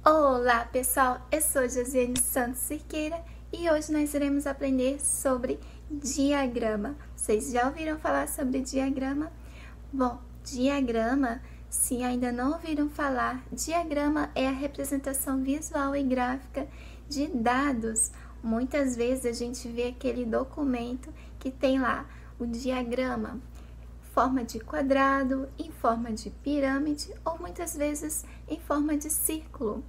Olá pessoal, eu sou Josiane Santos Cerqueira e hoje nós iremos aprender sobre diagrama. Vocês já ouviram falar sobre diagrama? Bom, diagrama, se ainda não ouviram falar, diagrama é a representação visual e gráfica de dados. Muitas vezes a gente vê aquele documento que tem lá o diagrama, forma de quadrado, em forma de pirâmide ou muitas vezes em forma de círculo.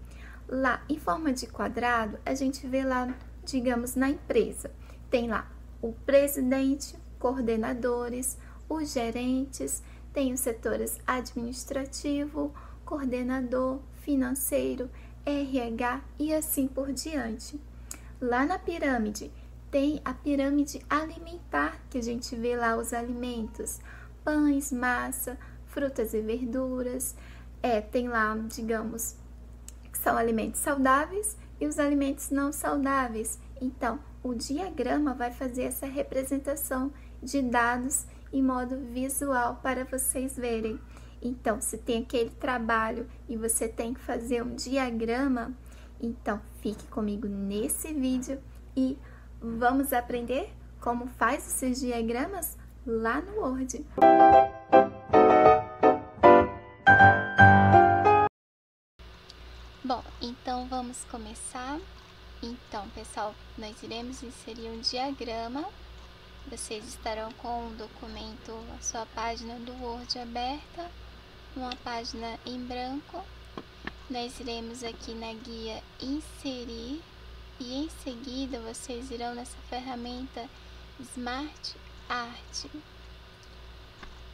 Lá em forma de quadrado, a gente vê lá, digamos, na empresa, tem lá o presidente, coordenadores, os gerentes, tem os setores administrativo, coordenador, financeiro, RH e assim por diante. Lá na pirâmide, tem a pirâmide alimentar, que a gente vê lá os alimentos, pães, massa, frutas e verduras, tem lá, digamos, que são alimentos saudáveis e os alimentos não saudáveis. Então, o diagrama vai fazer essa representação de dados em modo visual para vocês verem. Então, se tem aquele trabalho e você tem que fazer um diagrama, então fique comigo nesse vídeo e vamos aprender como faz os seus diagramas lá no Word. Bom, então vamos começar. Então, pessoal, nós iremos inserir um diagrama. Vocês estarão com o documento, a sua página do Word aberta, uma página em branco. Nós iremos aqui na guia inserir e em seguida vocês irão nessa ferramenta Smart Art.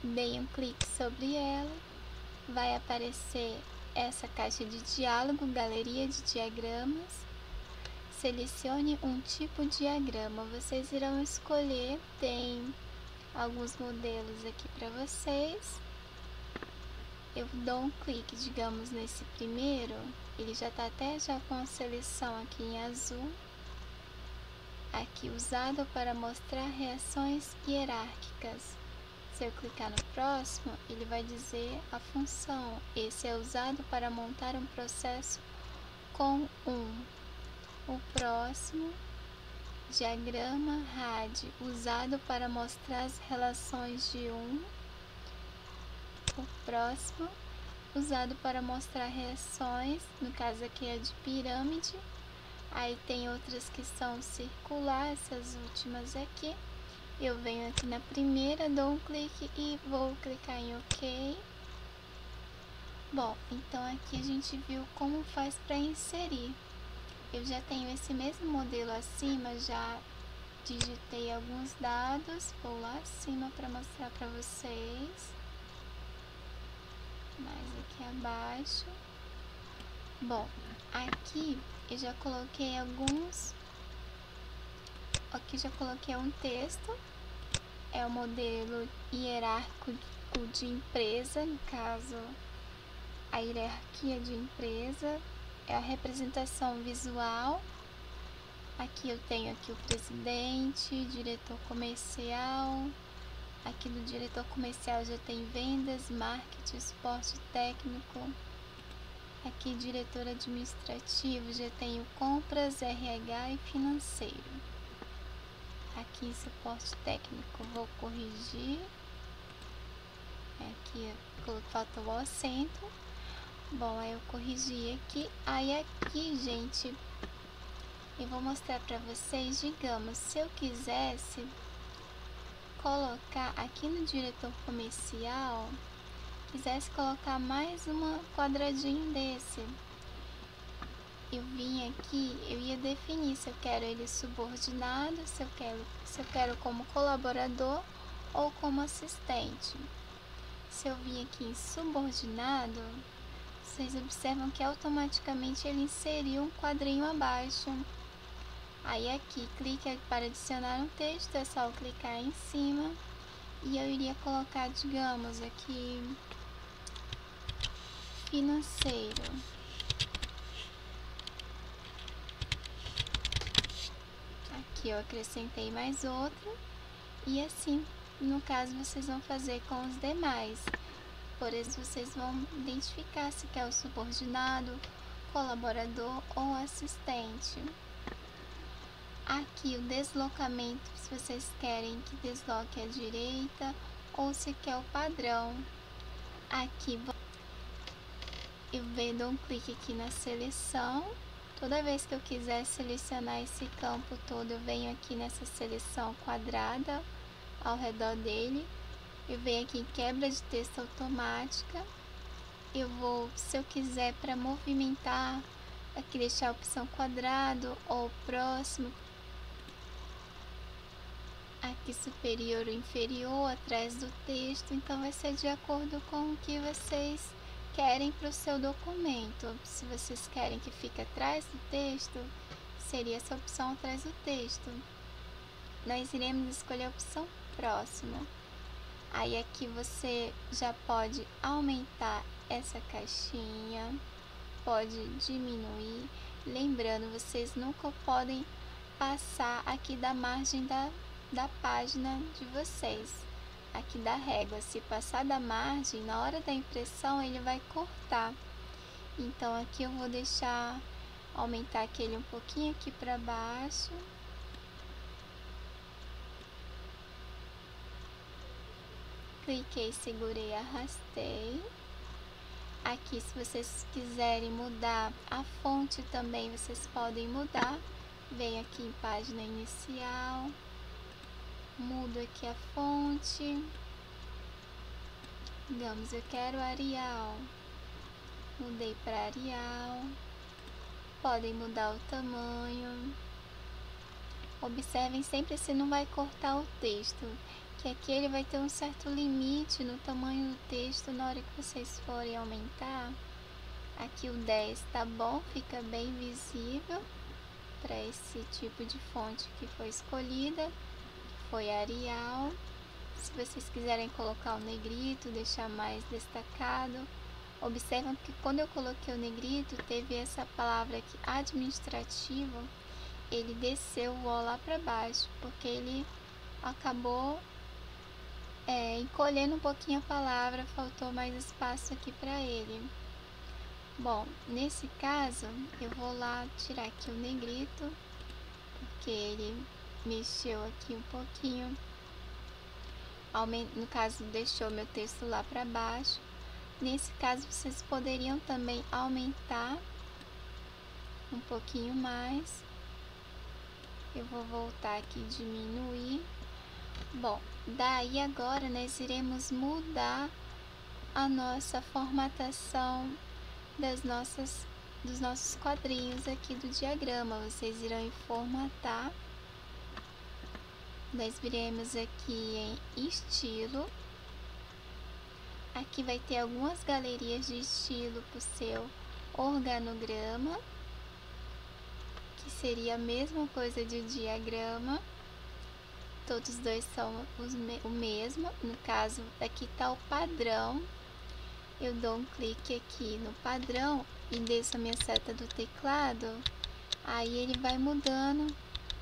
Deem um clique sobre ela, vai aparecer essa caixa de diálogo, galeria de diagramas. Selecione um tipo de diagrama, vocês irão escolher, tem alguns modelos aqui para vocês. Eu dou um clique, digamos, nesse primeiro, ele já está até já com a seleção aqui em azul. Aqui, usado para mostrar reações hierárquicas. Se eu clicar no próximo, ele vai dizer a função. Esse é usado para montar um processo com O próximo, diagrama RAD, usado para mostrar as relações de O próximo, usado para mostrar reações, no caso aqui é de pirâmide. Aí tem outras que são circular, essas últimas aqui. Eu venho aqui na primeira, dou um clique e vou clicar em OK. Bom, então aqui a gente viu como faz para inserir. Eu já tenho esse mesmo modelo acima, já digitei alguns dados, vou lá acima para mostrar para vocês. Mais aqui abaixo. Bom, aqui eu já coloquei aqui já coloquei um texto, é o modelo hierárquico de empresa, no caso, a hierarquia de empresa, é a representação visual. Aqui eu tenho aqui o presidente, diretor comercial, aqui no diretor comercial já tem vendas, marketing, suporte técnico. Aqui, diretor administrativo, já tenho compras, RH e financeiro. Aqui, suporte técnico, vou corrigir. Aqui, faltou o acento. Bom, aí eu corrigi aqui. Aí aqui, gente, eu vou mostrar para vocês, digamos, se eu quisesse colocar aqui no diretor comercial, quisesse colocar mais um quadradinho desse, eu vim aqui, eu ia definir se eu quero ele subordinado, se eu quero como colaborador ou como assistente. Se eu vim aqui em subordinado, vocês observam que automaticamente ele inseriu um quadrinho abaixo. Aí aqui, clique para adicionar um texto, é só eu clicar em cima e eu iria colocar, digamos, aqui financeiro. Aqui eu acrescentei mais outro e assim, no caso, vocês vão fazer com os demais. Por isso, vocês vão identificar se quer o subordinado, colaborador ou assistente. Aqui o deslocamento, se vocês querem que desloque à direita ou se quer o padrão. Aqui eu dou um clique aqui na seleção. Toda vez que eu quiser selecionar esse campo todo, eu venho aqui nessa seleção quadrada ao redor dele. Eu venho aqui em quebra de texto automática. Eu vou, se eu quiser para movimentar, aqui deixar a opção quadrado ou próximo. Aqui superior ou inferior, atrás do texto. Então vai ser de acordo com o que vocês querem para o seu documento. Se vocês querem que fique atrás do texto, seria essa opção atrás do texto. Nós iremos escolher a opção próxima. Aí aqui você já pode aumentar essa caixinha, pode diminuir. Lembrando, vocês nunca podem passar aqui da margem da página de vocês, aqui da régua. Se passar da margem, na hora da impressão ele vai cortar. Então aqui eu vou deixar, aumentar aquele um pouquinho aqui para baixo. Cliquei, segurei, arrastei. Aqui, se vocês quiserem mudar a fonte também, vocês podem mudar. Venho aqui em página inicial, mudo aqui a fonte. Digamos, eu quero Arial, mudei para Arial. Podem mudar o tamanho. Observem sempre se não vai cortar o texto, que aqui ele vai ter um certo limite no tamanho do texto na hora que vocês forem aumentar. Aqui o 10 tá bom, fica bem visível para esse tipo de fonte que foi escolhida, que foi Arial. Se vocês quiserem colocar o negrito, deixar mais destacado, observam que quando eu coloquei o negrito, teve essa palavra aqui, administrativo, ele desceu o O lá para baixo, porque ele acabou encolhendo um pouquinho a palavra, faltou mais espaço aqui para ele. Bom, nesse caso, eu vou lá tirar aqui o negrito, porque ele mexeu aqui um pouquinho, no caso, deixou meu texto lá para baixo. Nesse caso, vocês poderiam também aumentar um pouquinho mais. Eu vou voltar aqui e diminuir. Bom, daí agora nós iremos mudar a nossa formatação dos nossos quadrinhos aqui do diagrama. Vocês irão em formatar. Nós viremos aqui em estilo. Aqui vai ter algumas galerias de estilo para o seu organograma, que seria a mesma coisa de diagrama. Todos dois são o mesmo. No caso, aqui está o padrão. Eu dou um clique aqui no padrão e desço a minha seta do teclado. Aí ele vai mudando.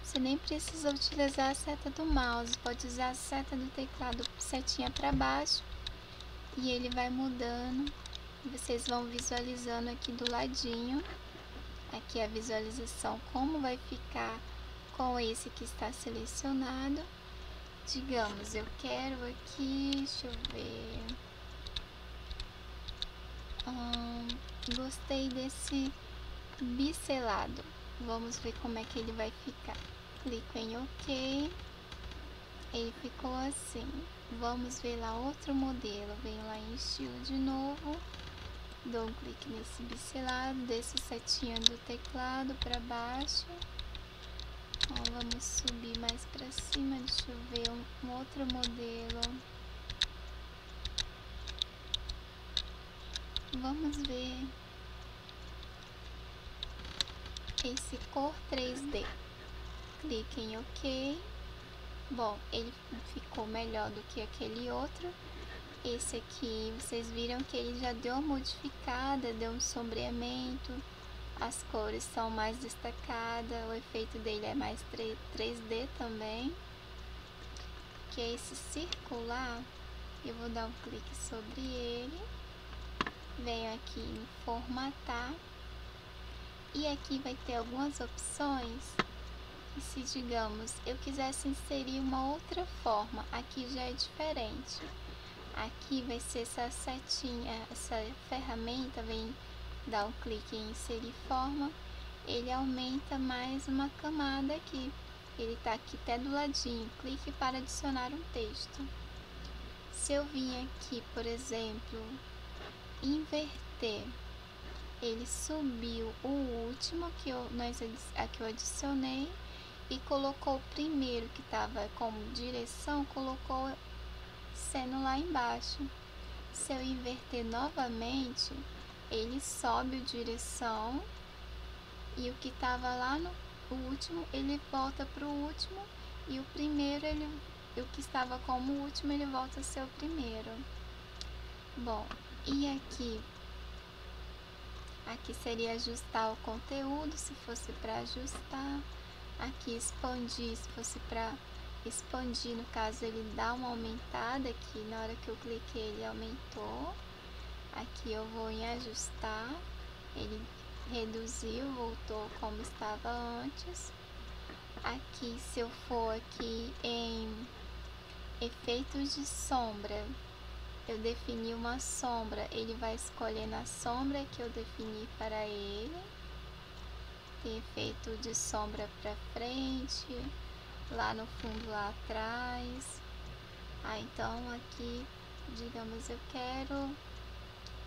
Você nem precisa utilizar a seta do mouse. Pode usar a seta do teclado, setinha para baixo. E ele vai mudando. Vocês vão visualizando aqui do ladinho. Aqui a visualização, como vai ficar com esse que está selecionado. Digamos, eu quero aqui, deixa eu ver, gostei desse biselado, vamos ver como é que ele vai ficar. Clico em OK, ele ficou assim. Vamos ver lá outro modelo, venho lá em estilo de novo, dou um clique nesse biselado, desço a setinha do teclado para baixo. Vamos subir mais para cima, deixa eu ver um outro modelo. Vamos ver esse cor 3D. Clique em OK. Bom, ele ficou melhor do que aquele outro. Esse aqui, vocês viram que ele já deu uma modificada, deu um sombreamento. As cores são mais destacadas, o efeito dele é mais 3D também. Que é esse circular, eu vou dar um clique sobre ele. Venho aqui em formatar. E aqui vai ter algumas opções. E se, digamos, eu quisesse inserir uma outra forma, aqui já é diferente. Aqui vai ser essa setinha, essa ferramenta vem dar um clique em inserir forma, ele aumenta mais uma camada aqui. Ele tá aqui até do ladinho, clique para adicionar um texto. Se eu vim aqui, por exemplo, inverter, ele subiu o último que eu adicionei e colocou o primeiro que estava como direção, colocou sendo lá embaixo. Se eu inverter novamente, ele sobe o direção e o que estava lá no último, ele volta para o último e o primeiro, o que estava como último, ele volta a ser o primeiro. Bom, e aqui seria ajustar o conteúdo, se fosse para ajustar. Aqui expandir, se fosse para expandir, no caso ele dá uma aumentada aqui, na hora que eu cliquei ele aumentou. Aqui eu vou em ajustar, ele reduziu, voltou como estava antes. Aqui, se eu for aqui em efeitos de sombra, eu defini uma sombra, ele vai escolher na sombra que eu defini para ele. Tem efeito de sombra para frente, lá no fundo, lá atrás. Então aqui, digamos, eu quero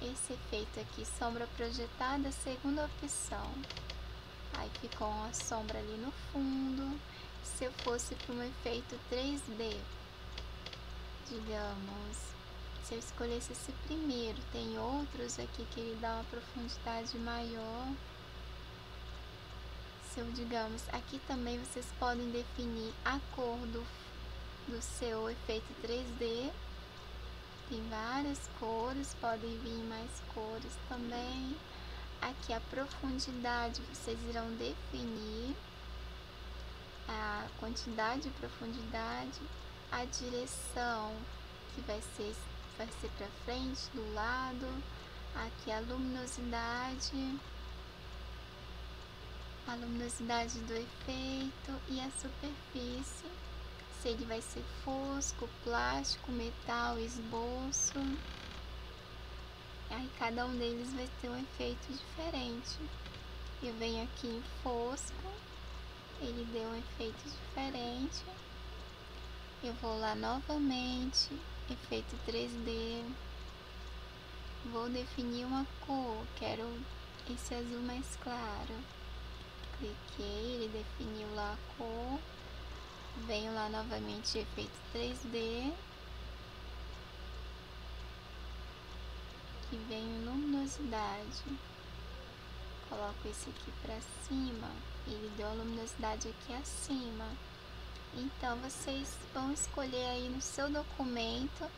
esse efeito aqui, sombra projetada, segunda opção. Aí ficou uma sombra ali no fundo. Se eu fosse para um efeito 3D, digamos, se eu escolhesse esse primeiro, tem outros aqui que ele dá uma profundidade maior. Se eu, digamos, aqui também vocês podem definir a cor do seu efeito 3D. Tem várias cores, podem vir mais cores também. Aqui a profundidade, vocês irão definir a quantidade de profundidade, a direção que vai ser para frente, do lado. Aqui a luminosidade do efeito e a superfície, se ele vai ser fosco, plástico, metal, esboço. Aí cada um deles vai ter um efeito diferente. Eu venho aqui em fosco, ele deu um efeito diferente. Eu vou lá novamente, efeito 3D. Vou definir uma cor, quero esse azul mais claro. Cliquei, ele definiu lá a cor. Venho lá novamente, efeito 3D. E venho luminosidade. Coloco esse aqui para cima. Ele deu a luminosidade aqui acima. Então, vocês vão escolher aí no seu documento,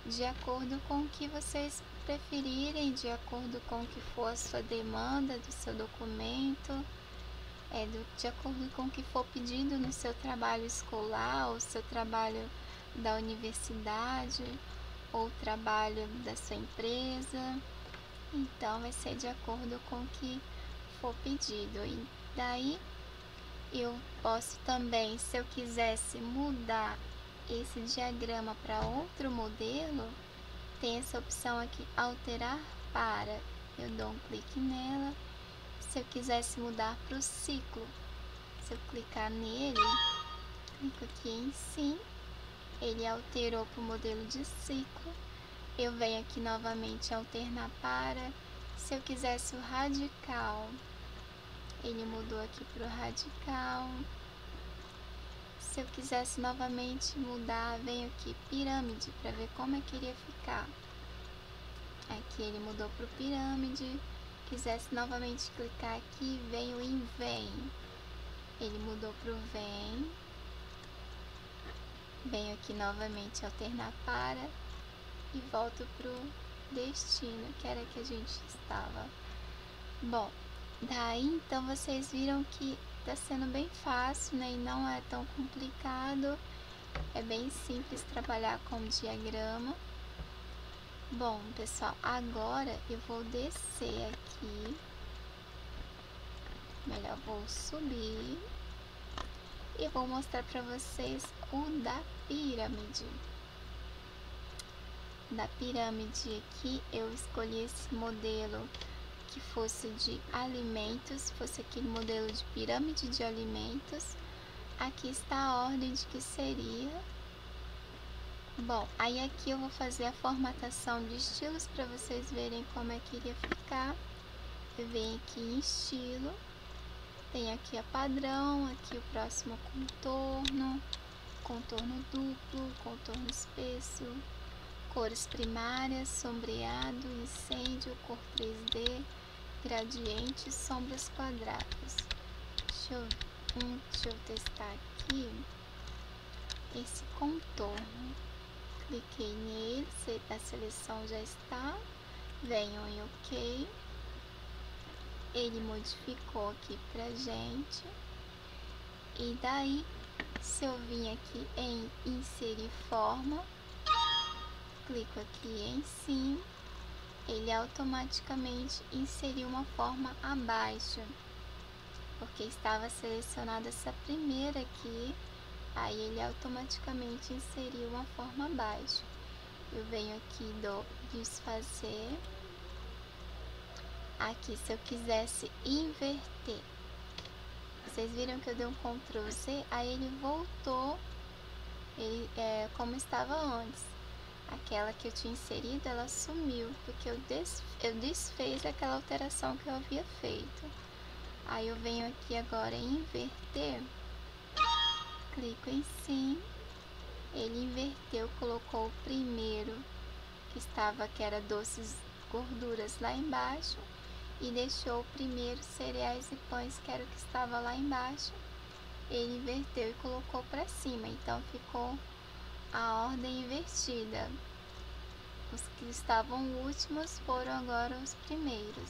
de acordo com o que vocês preferirem, de acordo com o que for a sua demanda do seu documento. De acordo com o que for pedido no seu trabalho escolar, ou seu trabalho da universidade, ou trabalho da sua empresa. Então vai ser de acordo com o que for pedido. E daí eu posso também, se eu quisesse mudar esse diagrama para outro modelo, tem essa opção aqui, alterar para. Eu dou um clique nela. Se eu quisesse mudar para o ciclo, se eu clicar nele, clico aqui em sim, ele alterou para o modelo de ciclo. Eu venho aqui novamente alternar para. Se eu quisesse o radical, ele mudou aqui para o radical. Se eu quisesse novamente mudar, venho aqui pirâmide para ver como é que iria ficar. Aqui ele mudou para o pirâmide. Quisesse novamente clicar aqui, venho em vem. Ele mudou para o vem. Venho aqui novamente alternar para e volto para o destino, que era que a gente estava. Bom, daí então vocês viram que está sendo bem fácil, né? E não é tão complicado. É bem simples trabalhar com diagrama. Bom, pessoal, agora eu vou descer aqui Melhor vou subir e vou mostrar para vocês o da pirâmide. Da pirâmide aqui eu escolhi esse modelo que fosse de alimentos, fosse aquele modelo de pirâmide de alimentos. Aqui está a ordem de que seria. Bom, aí aqui eu vou fazer a formatação de estilos para vocês verem como é que iria ficar. Eu venho aqui em estilo, tem aqui a padrão, aqui o próximo contorno, contorno duplo, contorno espesso, cores primárias, sombreado, incêndio, cor 3D, gradiente, sombras quadradas. Deixa eu testar aqui esse contorno. Cliquei nele, a seleção já está, venho em OK, ele modificou aqui pra gente, e daí, se eu vim aqui em inserir forma, clico aqui em cima, ele automaticamente inseriu uma forma abaixo, porque estava selecionada essa primeira aqui. Aí ele automaticamente inseriu uma forma abaixo. Eu venho aqui do desfazer. Aqui, se eu quisesse inverter, vocês viram que eu dei um Ctrl Z, aí ele voltou como estava antes. Aquela que eu tinha inserido, ela sumiu, porque eu desfiz aquela alteração que eu havia feito. Aí eu venho aqui agora em inverter. Clico em sim, ele inverteu, colocou o primeiro que era doces gorduras lá embaixo, e deixou o primeiro cereais e pães, que era o que estava lá embaixo, ele inverteu e colocou para cima, então ficou a ordem invertida. Os que estavam últimos foram agora os primeiros.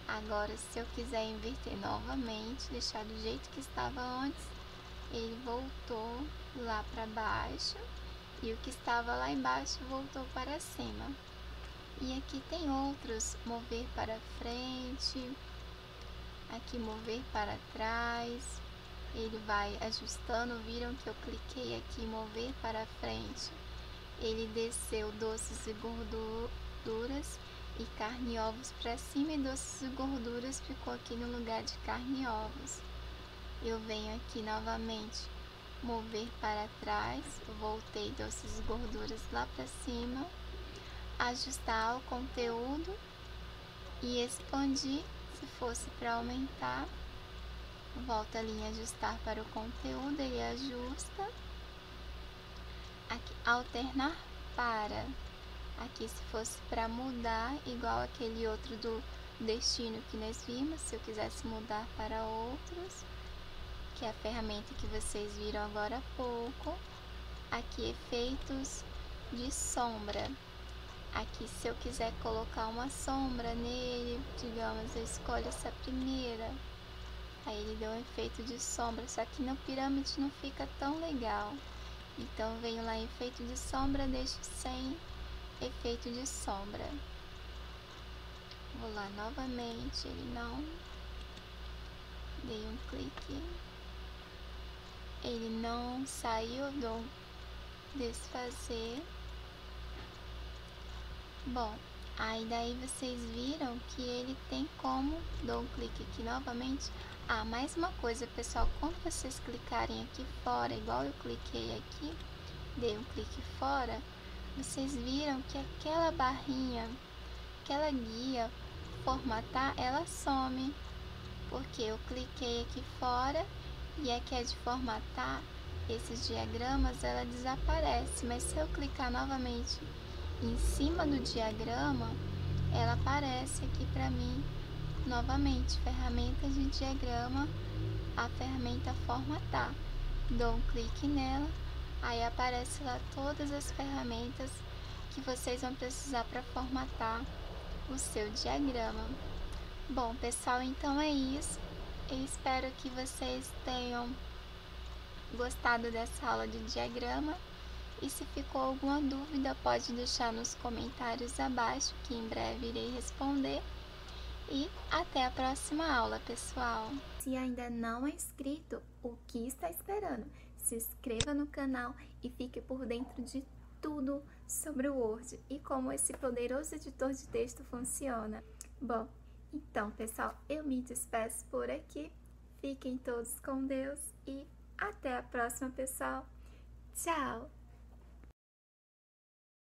Agora, se eu quiser inverter novamente, deixar do jeito que estava antes, ele voltou lá para baixo, e o que estava lá embaixo voltou para cima. E aqui tem outros: mover para frente, aqui mover para trás. Ele vai ajustando. Viram que eu cliquei aqui em mover para frente, ele desceu doces e gorduras e carne e ovos para cima, e doces e gorduras ficou aqui no lugar de carne e ovos. Eu venho aqui novamente, mover para trás, voltei doces e gorduras lá para cima, ajustar o conteúdo e expandir. Se fosse para aumentar, volta ali em ajustar para o conteúdo, ele ajusta. Aqui, alternar para. Aqui, se fosse para mudar, igual aquele outro do destino que nós vimos, se eu quisesse mudar para outros, que é a ferramenta que vocês viram agora há pouco. Aqui, efeitos de sombra. Aqui, se eu quiser colocar uma sombra nele, digamos, eu escolho essa primeira, aí ele deu um efeito de sombra, só que no pirâmide não fica tão legal. Então, venho lá em efeito de sombra, deixo sem efeito de sombra. Vou lá novamente, ele não, dei um clique, ele não saiu, dou desfazer. Bom, aí daí vocês viram que ele tem como, dou um clique aqui novamente. Mais uma coisa, pessoal, quando vocês clicarem aqui fora, igual eu cliquei aqui, dei um clique fora, vocês viram que aquela barrinha, aquela guia formatar, ela some, porque eu cliquei aqui fora, e aqui é de formatar esses diagramas, ela desaparece. Mas se eu clicar novamente em cima do diagrama, ela aparece aqui para mim novamente, ferramentas de diagrama, a ferramenta formatar. Dou um clique nela, aí aparece lá todas as ferramentas que vocês vão precisar para formatar o seu diagrama. Bom, pessoal, então é isso. Eu espero que vocês tenham gostado dessa aula de diagrama. E se ficou alguma dúvida, pode deixar nos comentários abaixo, que em breve irei responder. e até a próxima aula, pessoal! Se ainda não é inscrito, o que está esperando? Se inscreva no canal e fique por dentro de tudo sobre o Word e como esse poderoso editor de texto funciona. Bom, então, pessoal, eu me despeço por aqui. Fiquem todos com Deus e até a próxima, pessoal. Tchau!